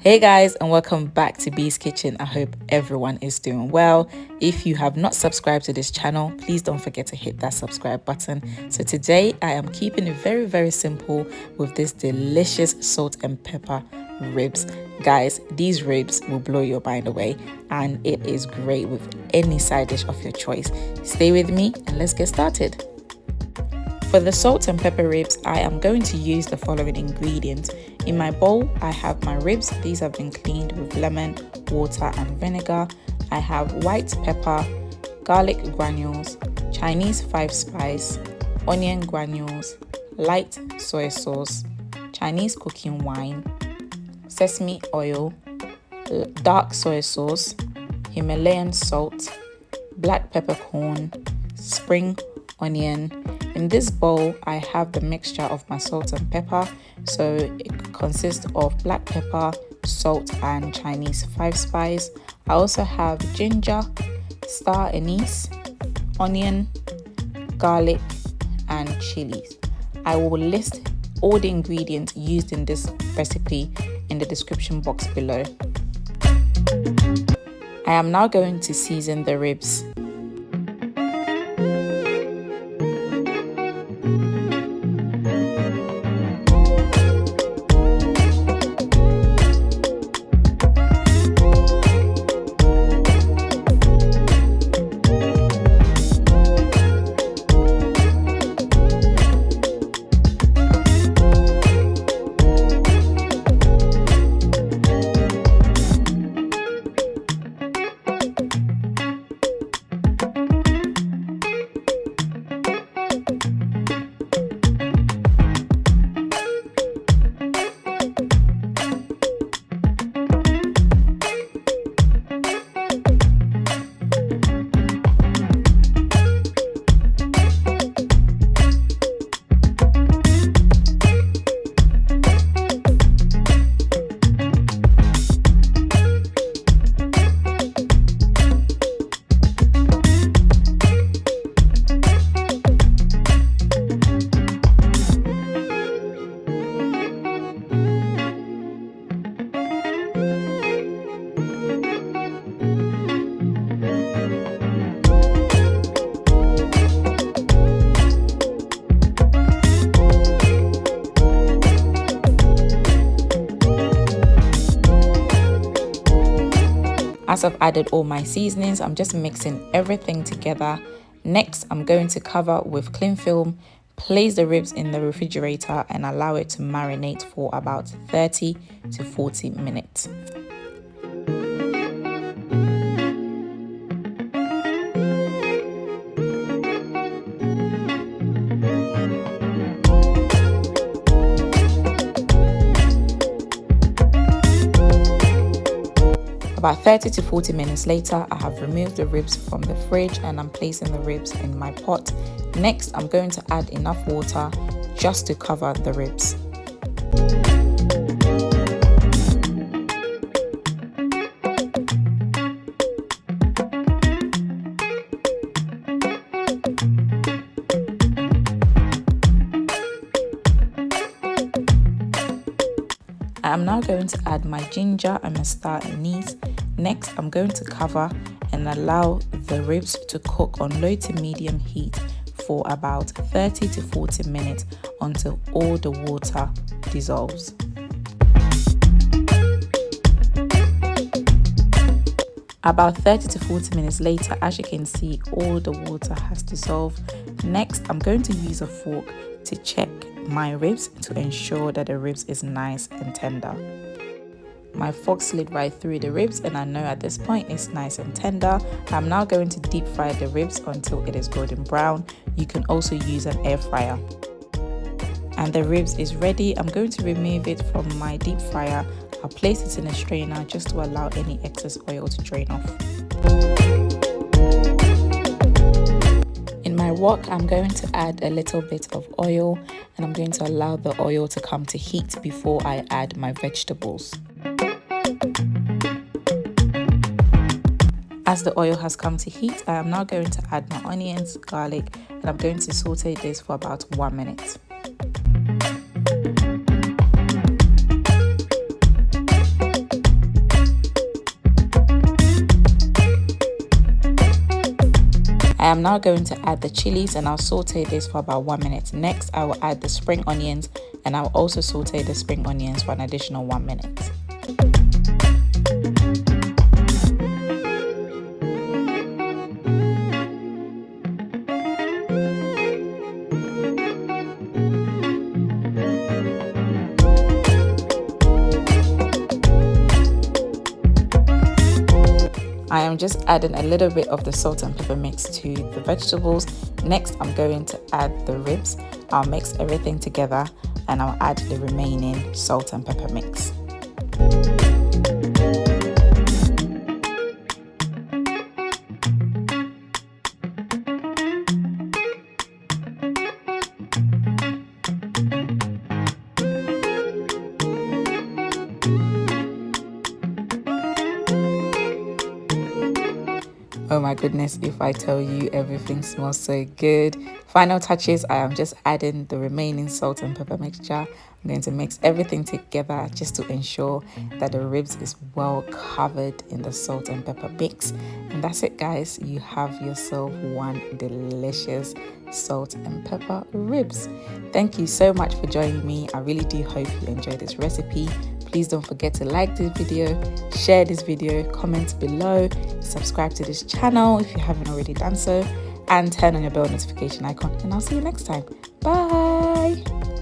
Hey guys, and welcome back to Bee's Kitchen. I hope everyone is doing well. If you have not subscribed to this channel, please don't forget to hit that subscribe button. So today I am keeping it very simple with this delicious salt and pepper ribs. Guys, these ribs will blow your mind away, and it is great with any side dish of your choice. Stay with me and let's get started. For the salt and pepper ribs, I am going to use the following ingredients. In my bowl, I have my ribs. These have been cleaned with lemon, water and vinegar. I have white pepper, garlic granules, Chinese 5-spice, onion granules, light soy sauce, Chinese cooking wine, sesame oil, dark soy sauce, Himalayan salt, black peppercorn, spring onion. In this bowl, I have the mixture of my salt and pepper. So it consists of black pepper, salt and Chinese 5-spice. I also have ginger, Star Anise, onion, garlic and chilies. I will list all the ingredients used in this recipe in the description box below. I am now going to season the ribs. As I've added all my seasonings, I'm just mixing everything together. Next, I'm going to cover with cling film, place the ribs in the refrigerator and allow it to marinate for about 30 to 40 minutes. About 30 to 40 minutes later, I have removed the ribs from the fridge and I'm placing the ribs in my pot. Next, I'm going to add enough water just to cover the ribs. I'm now going to add my ginger and my star anise. Next, I'm going to cover and allow the ribs to cook on low to medium heat for about 30 to 40 minutes until all the water dissolves. About 30 to 40 minutes later, as you can see, all the water has dissolved. Next, I'm going to use a fork to check my ribs to ensure that the ribs is nice and tender. My fork slid right through the ribs and I know at this point it's nice and tender. I'm now going to deep fry the ribs until it is golden brown. You can also use an air fryer. And the ribs is ready. I'm going to remove it from my deep fryer. I'll place it in a strainer just to allow any excess oil to drain off. In my wok, I'm going to add a little bit of oil and I'm going to allow the oil to come to heat before I add my vegetables. As the oil has come to heat, I am now going to add my onions, garlic, and I'm going to saute this for about 1 minute. I am now going to add the chilies and I'll saute this for about 1 minute. Next, I will add the spring onions and I'll also saute the spring onions for an additional 1 minute. I am just adding a little bit of the salt and pepper mix to the vegetables. Next, I'm going to add the ribs. I'll mix everything together and I'll add the remaining salt and pepper mix. Oh my goodness, if I tell you, everything smells so good. Final touches, I am just adding the remaining salt and pepper mixture. I'm going to mix everything together just to ensure that the ribs is well covered in the salt and pepper mix. And that's it, guys. You have yourself one delicious salt and pepper ribs. Thank you so much for joining me. I really do hope you enjoyed this recipe. Please don't forget to like this video, share this video, comment below, subscribe to this channel if you haven't already done so, and turn on your bell notification icon. And I'll see you next time. Bye!